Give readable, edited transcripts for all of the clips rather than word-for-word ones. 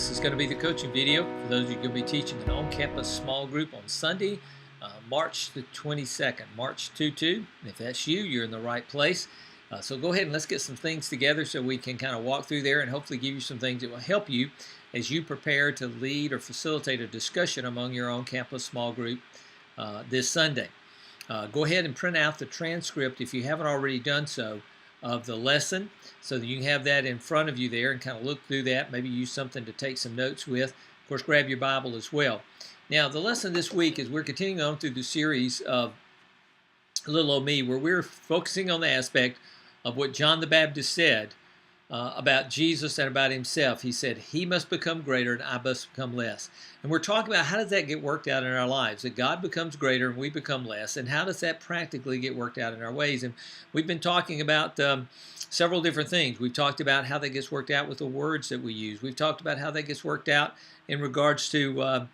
This is going to be the coaching video for those of you going to be teaching an on-campus small group on Sunday, March the 22nd, March 2-2. If that's you, you're in the right place. So go ahead and let's get some things together so we can kind of walk through there and hopefully give you some things that will help you as you prepare to lead or facilitate a discussion among your on-campus small group this Sunday. Go ahead and print out the transcript if you haven't already done so of the lesson so that you can have that in front of you there and kind of look through that, maybe use something to take some notes with. Of course, grab your Bible as well. Now, the lesson this week is we're continuing on through the series of Little Old Me, where we're focusing on the aspect of what John the Baptist said about Jesus and about himself. He said, he must become greater and I must become less. And we're talking about how does that get worked out in our lives, that God becomes greater and we become less, and how does that practically get worked out in our ways. And we've been talking about several different things. We've talked about how that gets worked out with the words that we use. We've talked about how that gets worked out in regards to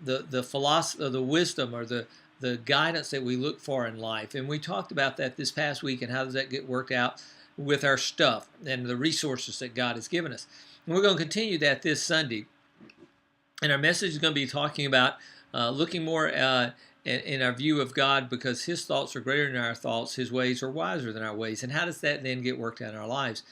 the philosophy, the wisdom, or the guidance that we look for in life. And we talked about that this past week and how does that get worked out with our stuff and the resources that God has given us. And we're going to continue that this Sunday. And our message is going to be talking about looking more in our view of God, because his thoughts are greater than our thoughts, his ways are wiser than our ways. And how does that then get worked out in our lives?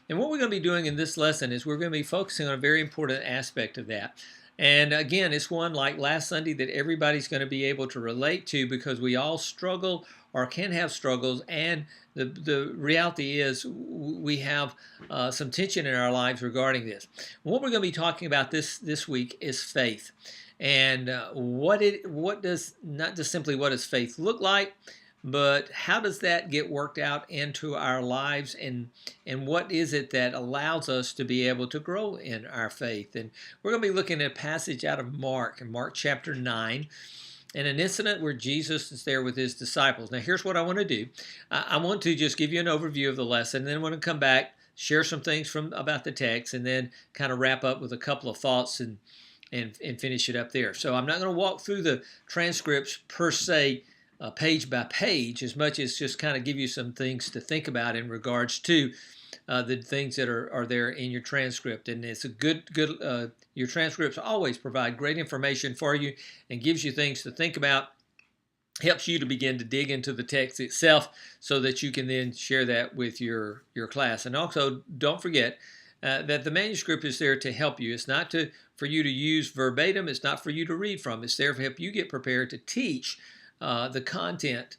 And what we're going to be doing in this lesson is we're going to be focusing on a very important aspect of that. And again, it's one like last Sunday that everybody's going to be able to relate to, because we all struggle or can have struggles, and the reality is we have some tension in our lives regarding this. What we're going to be talking about this week is faith, and what does, not just simply what does faith look like, but how does that get worked out into our lives, and what is it that allows us to be able to grow in our faith? And we're going to be looking at a passage out of Mark, in Mark chapter 9, and an incident where Jesus is there with his disciples. Now, here's what I want to do. I want to just give you an overview of the lesson, and then I want to come back, share some things about the text, and then kind of wrap up with a couple of thoughts and finish it up there. So I'm not going to walk through the transcripts per se, page by page, as much as just kind of give you some things to think about in regards to the things that are there in your transcript. And it's a good your transcripts always provide great information for you and gives you things to think about, helps you to begin to dig into the text itself so that you can then share that with your class. And also, don't forget that the manuscript is there to help you. It's not for you to use verbatim. It's not for you to read from. It's there to help you get prepared to teach the content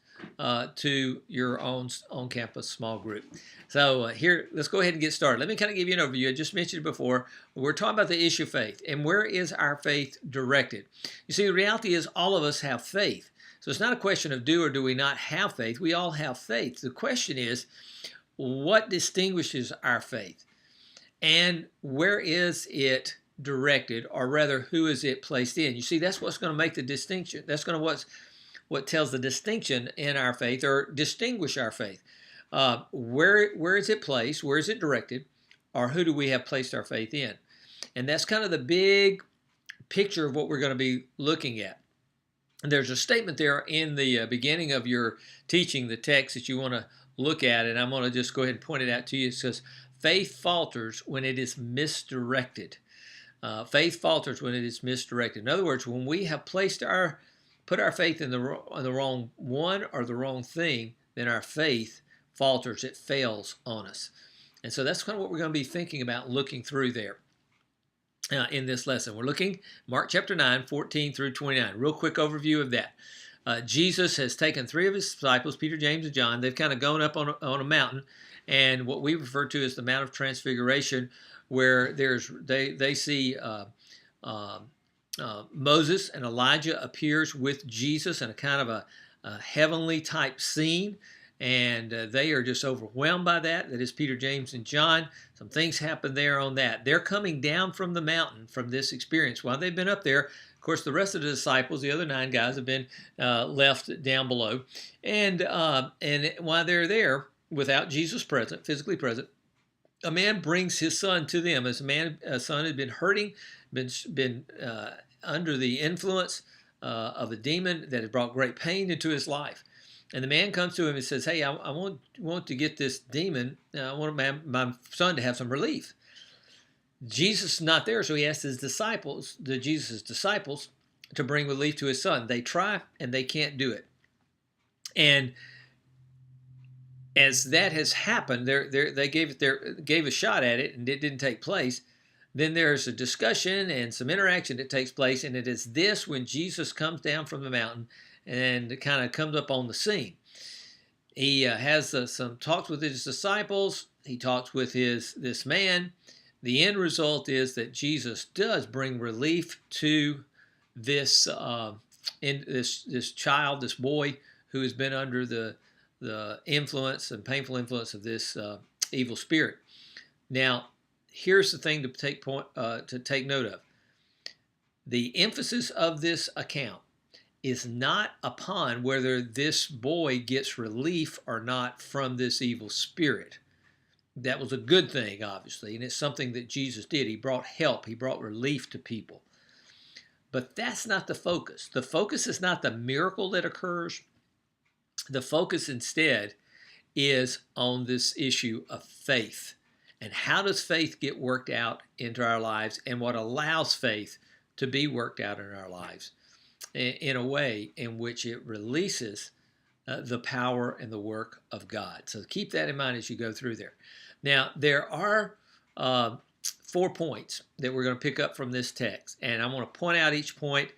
to your own on-campus small group. So here, let's go ahead and get started. Let me kind of give you an overview. I just mentioned it before. We're talking about the issue of faith, and where is our faith directed? You see, the reality is all of us have faith. So it's not a question of do or do we not have faith. We all have faith. The question is, what distinguishes our faith? And where is it directed, or rather, who is it placed in? You see, that's what's going to make the distinction. That's going to what tells the distinction in our faith, or distinguish our faith. Where is it placed? Where is it directed? Or who do we have placed our faith in? And that's kind of the big picture of what we're going to be looking at. And there's a statement there in the beginning of your teaching, the text that you want to look at, and I'm going to just go ahead and point it out to you. It says, faith falters when it is misdirected. Faith falters when it is misdirected. In other words, when we have put our faith in the wrong one or the wrong thing, then our faith falters. It fails on us. And so that's kind of what we're going to be thinking about, looking through there in this lesson. We're looking Mark chapter 9, 14 through 29. Real quick overview of that. Jesus has taken three of his disciples, Peter, James, and John. They've kind of gone up on a mountain, and what we refer to as the Mount of Transfiguration, where they see Moses and Elijah appears with Jesus in a kind of a heavenly type scene, and they are just overwhelmed by that. That is Peter, James, and John. Some things happen there on that. They're coming down from the mountain from this experience. While they've been up there, of course, the rest of the disciples, the other 9 guys, have been left down below. And while they're there, without Jesus present, physically present, a man brings his son to them. As a son had been hurting, been under the influence of a demon that had brought great pain into his life. And the man comes to him and says, hey, I want to get this demon, I want my son to have some relief. Jesus is not there, so he asks his disciples, Jesus' disciples, to bring relief to his son. They try and they can't do it. And as that has happened, they gave a shot at it and it didn't take place. Then there's a discussion and some interaction that takes place, and it is this when Jesus comes down from the mountain and kind of comes up on the scene. He has some talks with his disciples. He talks with this man. The end result is that Jesus does bring relief to this this child, this boy who has been under the influence and painful influence of this evil spirit. Now, here's the thing to take note of. The emphasis of this account is not upon whether this boy gets relief or not from this evil spirit. That was a good thing, obviously, and it's something that Jesus did. He brought help. He brought relief to people. But that's not the focus. The focus is not the miracle that occurs. The focus instead is on this issue of faith. And how does faith get worked out into our lives, and what allows faith to be worked out in our lives in a way in which it releases the power and the work of God. So keep that in mind as you go through there. Now, there are 4 points that we're going to pick up from this text, and I'm going to point out each point,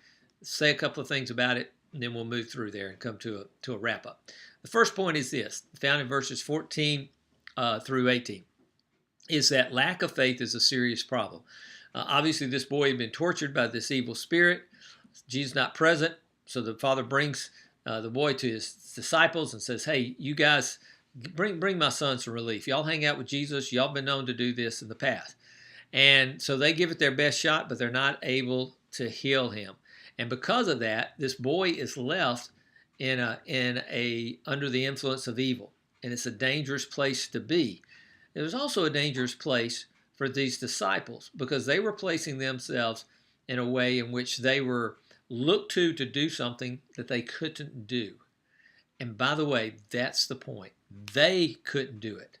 say a couple of things about it, and then we'll move through there and come to a wrap-up. The first point is this, found in verses 14 through 18, is that lack of faith is a serious problem. Obviously, this boy had been tortured by this evil spirit. Jesus not present, so the father brings the boy to his disciples and says, hey, you guys, bring my son some relief. Y'all hang out with Jesus. Y'all been known to do this in the past. And so they give it their best shot, but they're not able to heal him. And because of that, this boy is left in a under the influence of evil. And it's a dangerous place to be. It was also a dangerous place for these disciples because they were placing themselves in a way in which they were looked to do something that they couldn't do. And by the way, that's the point. They couldn't do it.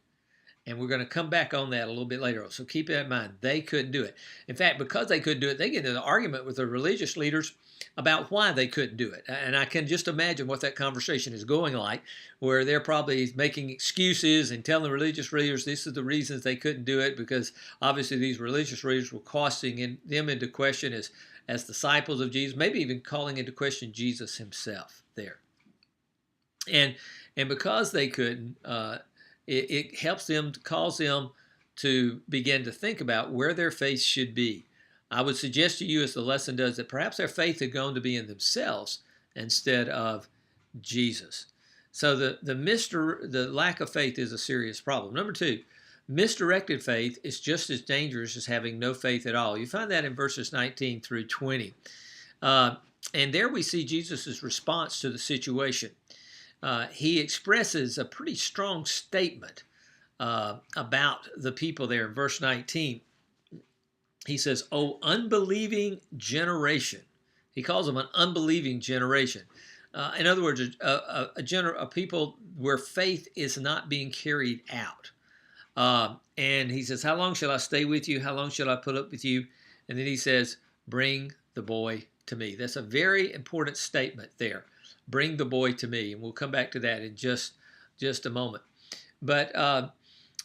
And we're going to come back on that a little bit later on. So keep that in mind. They couldn't do it. In fact, because they couldn't do it, they get into an argument with the religious leaders about why they couldn't do it. And I can just imagine what that conversation is going like, where they're probably making excuses and telling the religious leaders this is the reasons they couldn't do it, because obviously these religious leaders were casting them into question as disciples of Jesus, maybe even calling into question Jesus himself there. And because they couldn't, it helps them to cause them to begin to think about where their faith should be. I would suggest to you, as the lesson does, that perhaps their faith had gone to be in themselves instead of Jesus. So the lack of faith is a serious problem. Number 2, misdirected faith is just as dangerous as having no faith at all. You find that in verses 19 through 20. And there we see Jesus' response to the situation. He expresses a pretty strong statement about the people there in verse 19. He says, "O unbelieving generation." He calls them an unbelieving generation. In other words, a people where faith is not being carried out. And he says, "How long shall I stay with you? How long shall I put up with you?" And then he says, "Bring the boy to me." That's a very important statement there. Bring the boy to me. And we'll come back to that in just a moment. But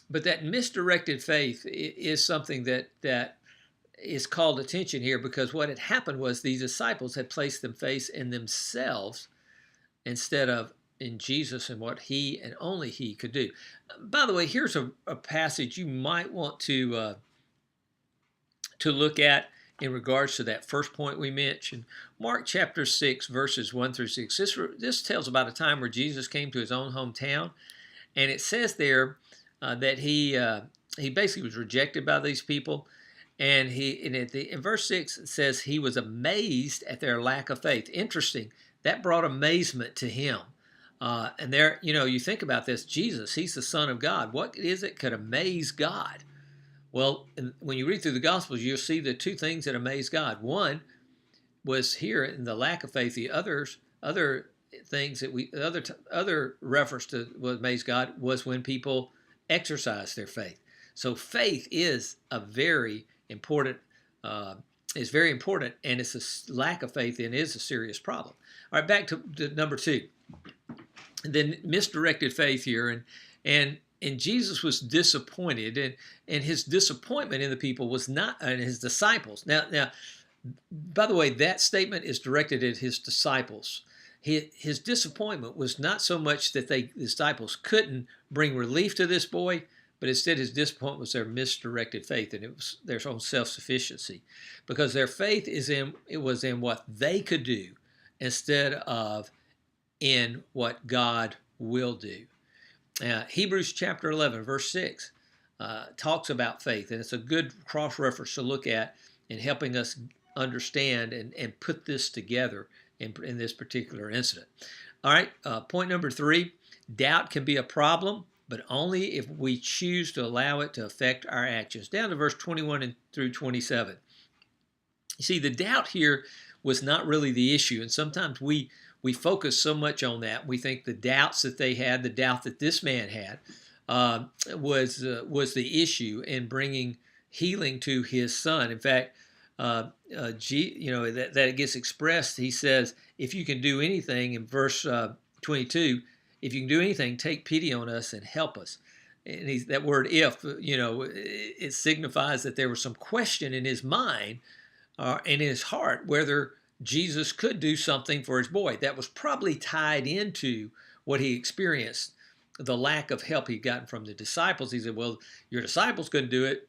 that misdirected faith is something that is called attention here, because what had happened was these disciples had placed their faith in themselves instead of in Jesus and what he and only he could do. By the way, here's a passage you might want to look at in regards to that first point we mentioned. Mark chapter 6, verses 1 through 6. This tells about a time where Jesus came to his own hometown, and it says there that he basically was rejected by these people. And in verse 6, it says he was amazed at their lack of faith. Interesting. That brought amazement to him. And there, you think about this. Jesus, he's the Son of God. What is it could amaze God? Well, when you read through the Gospels, you'll see the 2 things that amaze God. One was here in the lack of faith. The other things that other reference to what amazed God was when people exercise their faith. So faith is a very important. Is very important, and it's a lack of faith in is a serious problem. All right, back to number 2. The misdirected faith here, and Jesus was disappointed, and his disappointment in the people was not, and his disciples. Now, by the way, that statement is directed at his disciples. His disappointment was not so much that the disciples couldn't bring relief to this boy, but instead his disappointment was their misdirected faith, and it was their own self-sufficiency, because their faith was in what they could do instead of in what God will do. Hebrews chapter 11, verse 6 talks about faith, and it's a good cross-reference to look at in helping us understand and put this together in this particular incident. All right, point number 3, doubt can be a problem, but only if we choose to allow it to affect our actions. Down to verse 21 through 27. You see, the doubt here was not really the issue, and sometimes we focus so much on that. We think the doubts that they had, the doubt that this man had, was the issue in bringing healing to his son. In fact, that it gets expressed. He says, if you can do anything, in verse 22, if you can do anything, take pity on us and help us. And that word "if," it signifies that there was some question in his mind and in his heart whether Jesus could do something for his boy. That was probably tied into what he experienced, the lack of help he'd gotten from the disciples. He said, well, your disciples couldn't do it.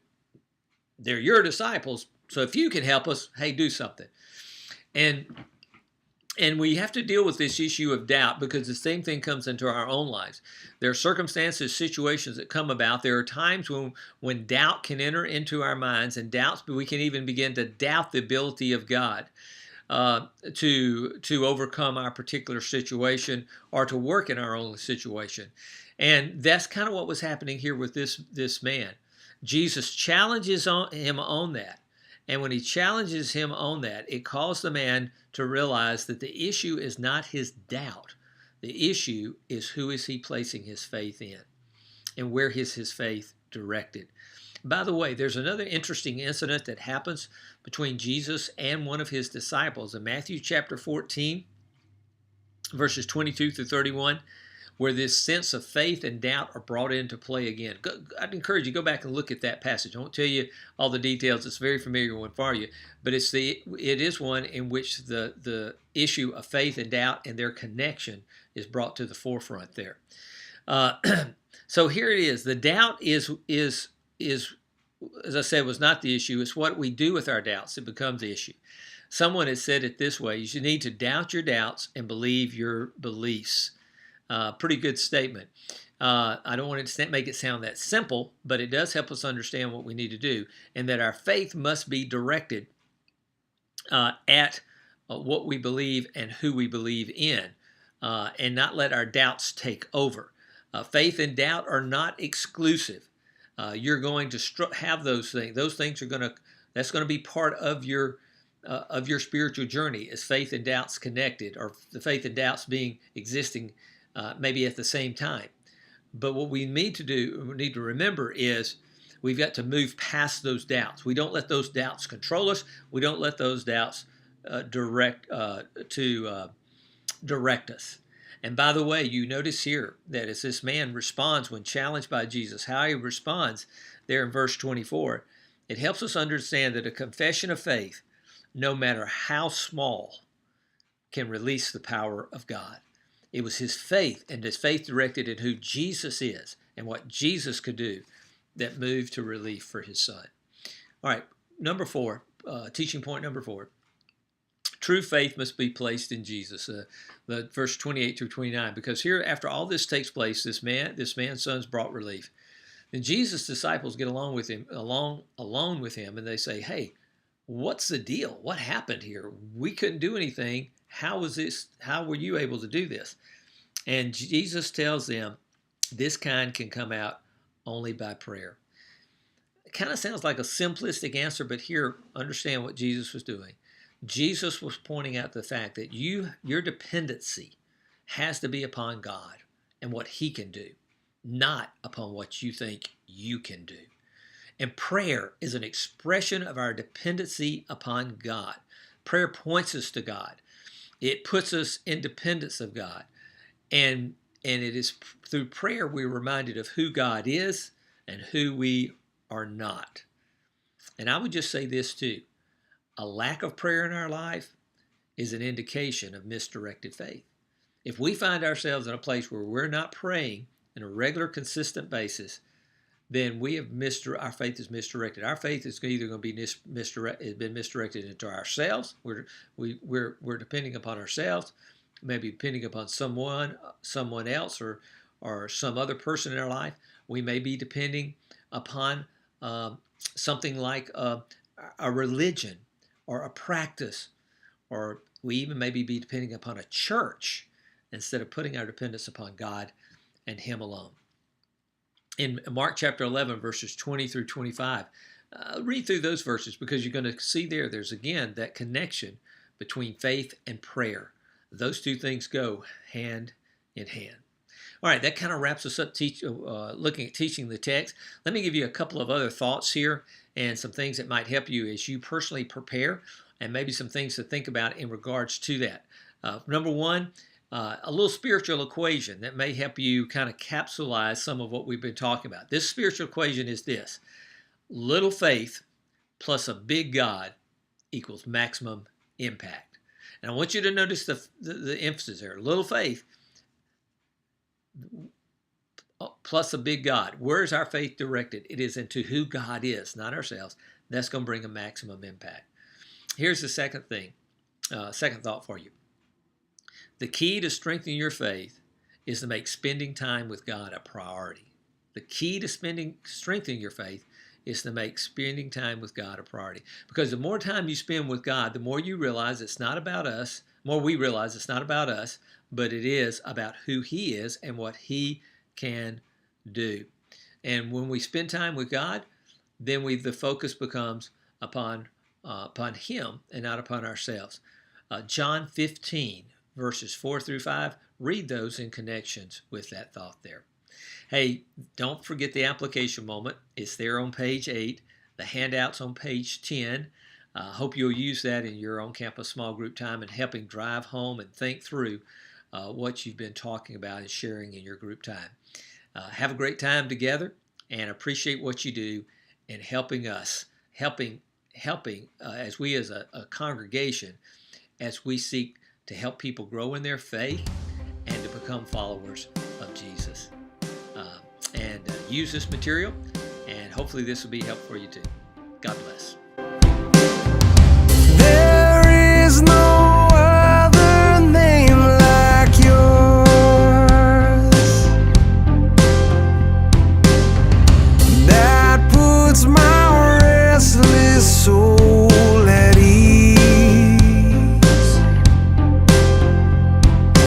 They're your disciples. So if you can help us, hey, do something. And we have to deal with this issue of doubt, because the same thing comes into our own lives. There are circumstances, situations that come about. There are times when doubt can enter into our minds, and we can even begin to doubt the ability of God to overcome our particular situation or to work in our own situation. And that's kind of what was happening here with this man. Jesus challenges him on that. And when he challenges him on that, it caused the man to realize that the issue is not his doubt. The issue is, who is he placing his faith in, and where is his faith directed. By the way, there's another interesting incident that happens between Jesus and one of his disciples in Matthew chapter 14, verses 22 through 31. Where this sense of faith and doubt are brought into play again. I'd encourage you to go back and look at that passage. I won't tell you all the details. It's a very familiar one for you, but it is one in which the issue of faith and doubt and their connection is brought to the forefront there. So here it is. The doubt is as I said, was not the issue. It's what we do with our doubts that becomes the issue. Someone has said it this way: you need to doubt your doubts and believe your beliefs. Pretty good statement. I don't want to make it sound that simple, but it does help us understand what we need to do, and that our faith must be directed at what we believe and who we believe in, and not let our doubts take over. Faith and doubt are not exclusive. You're going to have those things. Those things that's going to be part of your spiritual journey. Is faith and doubts connected, or the faith and doubts existing maybe at the same time? But what we need to remember is we've got to move past those doubts. We don't let those doubts control us. We don't let those doubts direct us. And by the way, you notice here that as this man responds when challenged by Jesus, how he responds there in verse 24, it helps us understand that a confession of faith, no matter how small, can release the power of God. It was his faith, and his faith directed at who Jesus is and what Jesus could do, that moved to relief for his son. All right, number 4, teaching point number 4. True faith must be placed in Jesus. The verse 28 through 29, because here, after all this takes place, this man's son's brought relief. Then Jesus' disciples get along with him, alone with him, and they say, "Hey, what's the deal? What happened here? We couldn't do anything. How was this? How were you able to do this?" And Jesus tells them, this kind can come out only by prayer. It kind of sounds like a simplistic answer, but here, understand what Jesus was doing. Jesus was pointing out the fact that your dependency has to be upon God and what he can do, not upon what you think you can do. And prayer is an expression of our dependency upon God. Prayer points us to God. It puts us in dependence of God. And it is through prayer we're reminded of who God is and who we are not. And I would just say this too. A lack of prayer in our life is an indication of misdirected faith. If we find ourselves in a place where we're not praying on a regular, consistent basis, then we have our faith is misdirected. Our faith is either going to be misdirected into ourselves. We're depending upon ourselves, maybe depending upon someone else, or some other person in our life. We may be depending upon something like a religion or a practice, or we even maybe be depending upon a church instead of putting our dependence upon God and Him alone. In Mark chapter 11, verses 20 through 25, read through those verses, because you're going to see there's again that connection between faith and prayer. Those two things go hand in hand. All right, that kind of wraps us up looking at teaching the text. Let me give you a couple of other thoughts here and some things that might help you as you personally prepare, and maybe some things to think about in regards to that. Number one, a little spiritual equation that may help you kind of capsulize some of what we've been talking about. This spiritual equation is this: little faith plus a big God equals maximum impact. And I want you to notice the emphasis there. Little faith plus a big God. Where is our faith directed? It is into who God is, not ourselves. That's going to bring a maximum impact. Here's the second thought for you. The key to strengthening your faith is to make spending time with God a priority. The key to strengthening your faith is to make spending time with God a priority. Because the more time you spend with God, the more you realize it's not about us, the more we realize it's not about us, but it is about who He is and what He can do. And when we spend time with God, then the focus becomes upon Him and not upon ourselves. John 15, verses 4 through 5, read those in connections with that thought there. Hey, don't forget the application moment. It's there on page 8. The handout's on page 10. Hope you'll use that in your on-campus small group time and helping drive home and think through what you've been talking about and sharing in your group time. Have a great time together, and appreciate what you do in helping us, helping as we as a congregation, as we seek to help people grow in their faith and to become followers of Jesus. And use this material, and hopefully this will be helpful for you too. God bless.